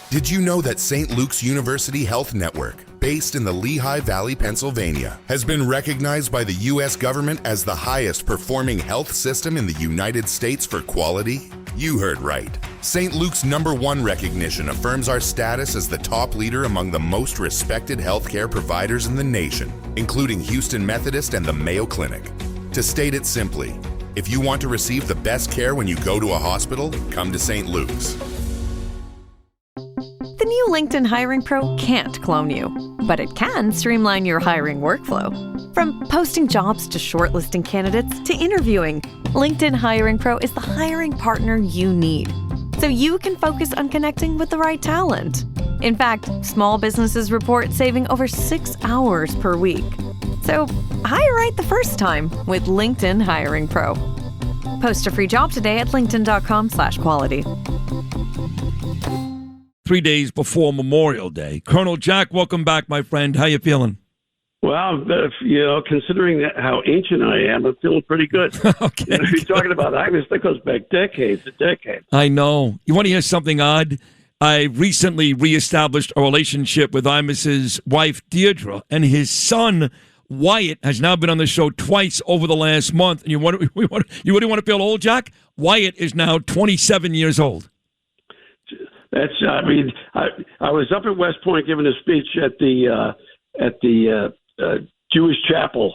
Did you know that St. Luke's University Health Network, based in the Lehigh Valley, Pennsylvania, has been recognized by the U.S. government as the highest performing health system in the United States for quality? You heard right. St. Luke's #1 recognition affirms our status as the top leader among the most respected healthcare providers in the nation, including Houston Methodist and the Mayo Clinic. To state it simply, if you want to receive the best care when you go to a hospital, come to St. Luke's. The new LinkedIn Hiring Pro can't clone you, but it can streamline your hiring workflow. From posting jobs to shortlisting candidates to interviewing, LinkedIn Hiring Pro is the hiring partner you need, so you can focus on connecting with the right talent. In fact, small businesses report saving over 6 hours per week. So hire right the first time with LinkedIn Hiring Pro. Post a free job today at linkedin.com/quality. 3 days before Memorial Day. Colonel Jack, welcome back, my friend. How you feeling? Well, considering how ancient I am, I'm feeling pretty good. Okay. You're talking about Imus, that goes back decades and decades. I know. You want to hear something odd? I recently reestablished a relationship with Imus's wife, Deirdre, and his son, Wyatt, has now been on the show twice over the last month. And you really want to feel old, Jack? Wyatt is now 27 years old. I was up at West Point giving a speech at the Jewish chapel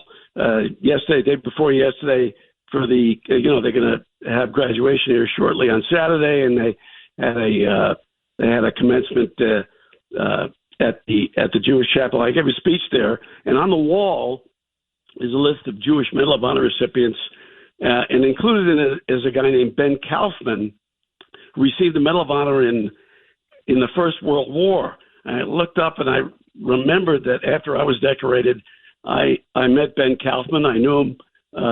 yesterday, day before yesterday, for the they're going to have graduation here shortly on Saturday, and they had a commencement at the Jewish chapel. I gave a speech there, and on the wall is a list of Jewish Medal of Honor recipients, and included in it is a guy named Ben Kaufman, who received the Medal of Honor in the First World War. And I looked up and I remembered that after I was decorated, I met Ben Kaufman. I knew him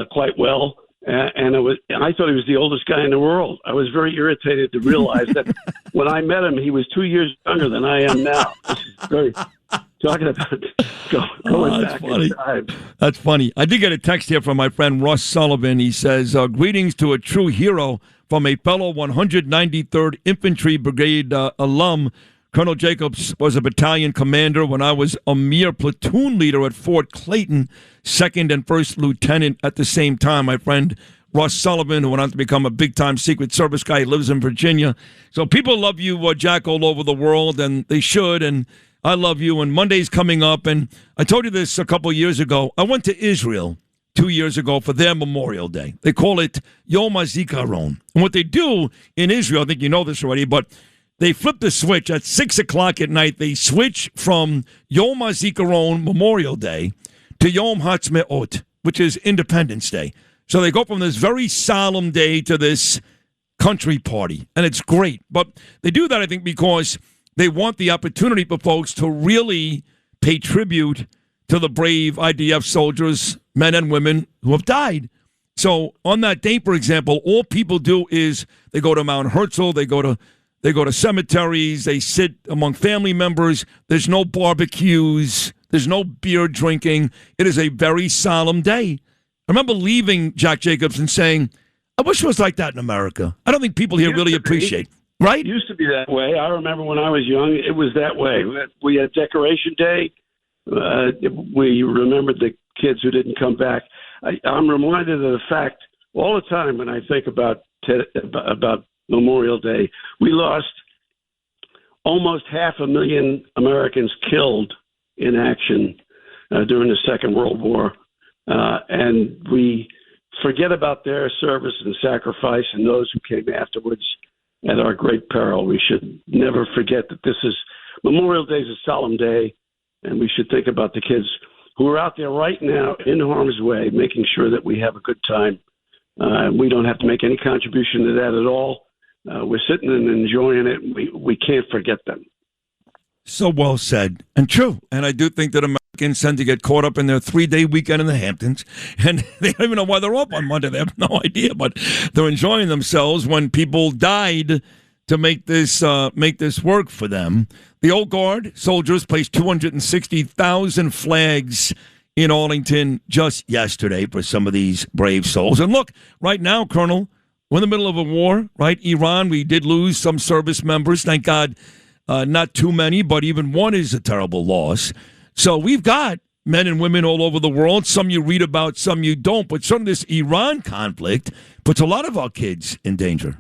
quite well, and I thought he was the oldest guy in the world. I was very irritated to realize that when I met him, he was 2 years younger than I am now. This is very talking about going back in time. That's funny. I did get a text here from my friend Russ Sullivan. He says, greetings to a true hero from a fellow 193rd Infantry Brigade alum. Colonel Jacobs was a battalion commander when I was a mere platoon leader at Fort Clayton, second and first lieutenant at the same time. My friend Russ Sullivan, who went on to become a big-time Secret Service guy, lives in Virginia. So people love you, Jack, all over the world, and they should, and I love you. And Monday's coming up, and I told you this a couple years ago. I went to Israel 2 years ago for their Memorial Day. They call it Yom HaZikaron. And what they do in Israel, I think you know this already, but they flip the switch at 6 o'clock at night. They switch from Yom HaZikaron, Memorial Day, to Yom HaTzmaut, which is Independence Day. So they go from this very solemn day to this country party, and it's great. But they do that, I think, because they want the opportunity for folks to really pay tribute to the brave IDF soldiers, men and women who have died. So on that day, for example, all people do is they go to Mount Herzl, they go to cemeteries, they sit among family members. There's no barbecues, there's no beer drinking. It is a very solemn day. I remember leaving Jack Jacobs and saying, I wish it was like that in America. I don't think people here really appreciate. Right? It used to be that way. I remember when I was young, it was that way. We had Decoration Day. We remembered the kids who didn't come back. I'm reminded of the fact all the time when I think about Memorial Day. We lost almost 500,000 Americans killed in action during the Second World War. And we forget about their service and sacrifice and those who came afterwards at our great peril. We should never forget that Memorial Day is a solemn day, and we should think about the kids who are out there right now in harm's way, making sure that we have a good time. We don't have to make any contribution to that at all. We're sitting and enjoying it. We can't forget them. So well said and true. And I do think that Americans tend to get caught up in their 3-day weekend in the Hamptons, and they don't even know why they're off on Monday. They have no idea, but they're enjoying themselves when people died to make this work for them. The Old Guard soldiers placed 260,000 flags in Arlington just yesterday for some of these brave souls. And look, right now, Colonel, we're in the middle of a war, right? Iran, we did lose some service members. Thank God not too many, but even one is a terrible loss. So we've got men and women all over the world. Some you read about, some you don't. But some of this Iran conflict puts a lot of our kids in danger.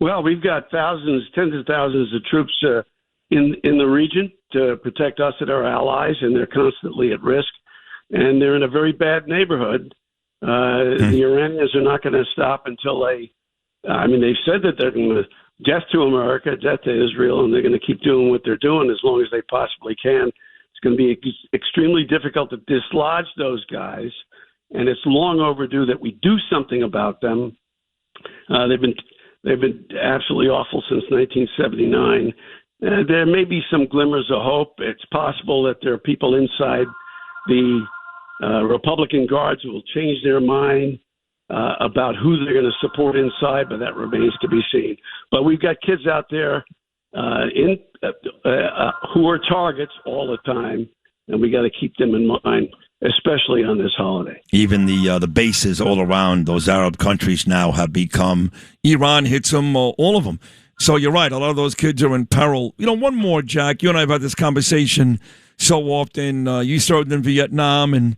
Well, we've got thousands, tens of thousands of troops in the region to protect us and our allies, and they're constantly at risk. And they're in a very bad neighborhood. The Iranians are not going to stop until they've said that they're going to death to America, death to Israel, and they're going to keep doing what they're doing as long as they possibly can. It's going to be extremely difficult to dislodge those guys, and it's long overdue that we do something about them. They've been absolutely awful since 1979. There may be some glimmers of hope. It's possible that there are people inside the Republican guards who will change their mind about who they're going to support inside, but that remains to be seen. But we've got kids out there who are targets all the time, and we got to keep them in mind, especially on this holiday. Even the bases all around those Arab countries now have become, Iran hits them, all of them. So you're right, a lot of those kids are in peril. One more, Jack. You and I have had this conversation so often. You served in Vietnam, and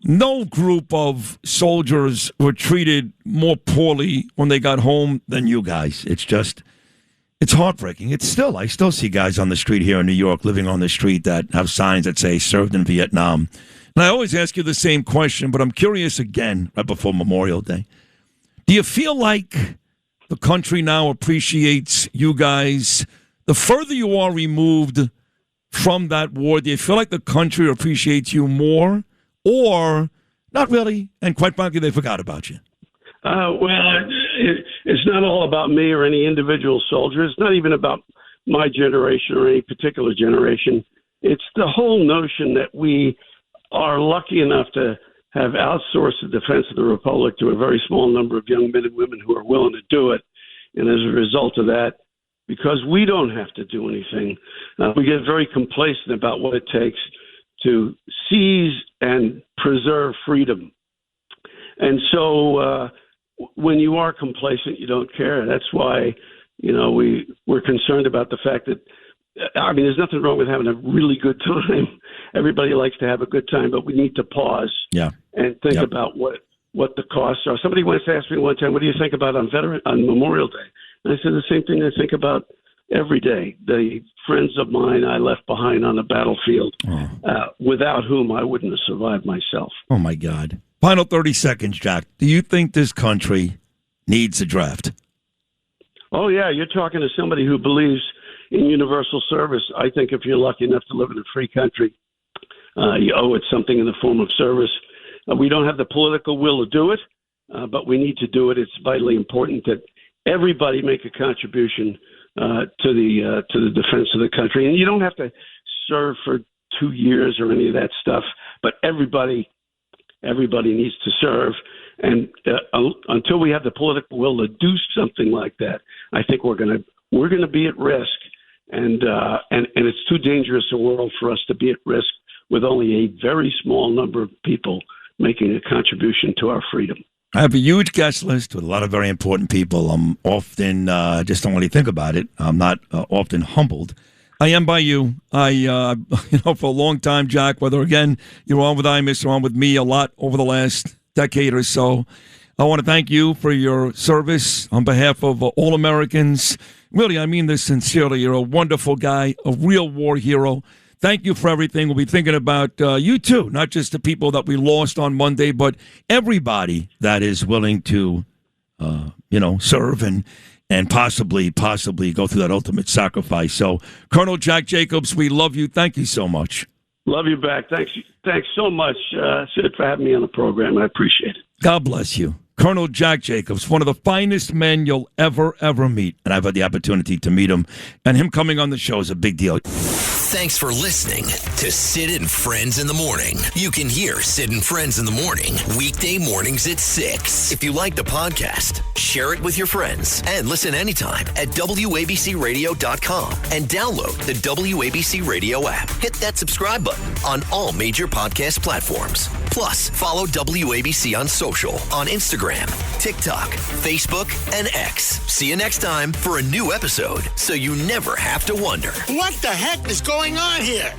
no group of soldiers were treated more poorly when they got home than you guys. It's heartbreaking. I still see guys on the street here in New York living on the street that have signs that say served in Vietnam. And I always ask you the same question, but I'm curious again right before Memorial Day. Do you feel like the country now appreciates you guys? The further you are removed from that war, do you feel like the country appreciates you more, or not really, and quite frankly, they forgot about you? It's not all about me or any individual soldier. It's not even about my generation or any particular generation. It's the whole notion that we are lucky enough to have outsourced the defense of the Republic to a very small number of young men and women who are willing to do it. And as a result of that, because we don't have to do anything, we get very complacent about what it takes to seize and preserve freedom. And so when you are complacent, you don't care. That's why, we're concerned about the fact that, there's nothing wrong with having a really good time. Everybody likes to have a good time, but we need to pause and think about what the costs are. Somebody once asked me one time, what do you think about on Memorial Day? And I said the same thing I think about every day. The friends of mine I left behind on the battlefield, without whom I wouldn't have survived myself. Oh, my God. Final 30 seconds, Jack. Do you think this country needs a draft? Oh, yeah. You're talking to somebody who believes in universal service. I think if you're lucky enough to live in a free country, you owe it something in the form of service. We don't have the political will to do it, but we need to do it. It's vitally important that everybody make a contribution to the defense of the country. And you don't have to serve for 2 years or any of that stuff, but everybody needs to serve. And until we have the political will to do something like that, I think we're going to be at risk. And it's too dangerous a world for us to be at risk with only a very small number of people making a contribution to our freedom. I have a huge guest list with a lot of very important people. I'm often just don't really think about it. I'm not often humbled. I am by you. For a long time, Jack, whether, again, you're on with Imus or on with me a lot over the last decade or so, I want to thank you for your service on behalf of all Americans. Really, I mean this sincerely. You're a wonderful guy, a real war hero. Thank you for everything. We'll be thinking about you, too, not just the people that we lost on Monday, but everybody that is willing to, serve and possibly go through that ultimate sacrifice. So, Colonel Jack Jacobs, we love you. Thank you so much. Love you back. Thanks so much, Sid, for having me on the program. I appreciate it. God bless you. Colonel Jack Jacobs, one of the finest men you'll ever meet. And I've had the opportunity to meet him. And him coming on the show is a big deal. Thanks for listening to Sid and Friends in the Morning. You can hear Sid and Friends in the Morning weekday mornings at 6. If you like the podcast, share it with your friends and listen anytime at WABCRadio.com and download the WABC Radio app. Hit that subscribe button on all major podcast platforms. Plus, follow WABC on social, on Instagram, TikTok, Facebook, and X. See you next time for a new episode, so you never have to wonder. What the heck is going on here?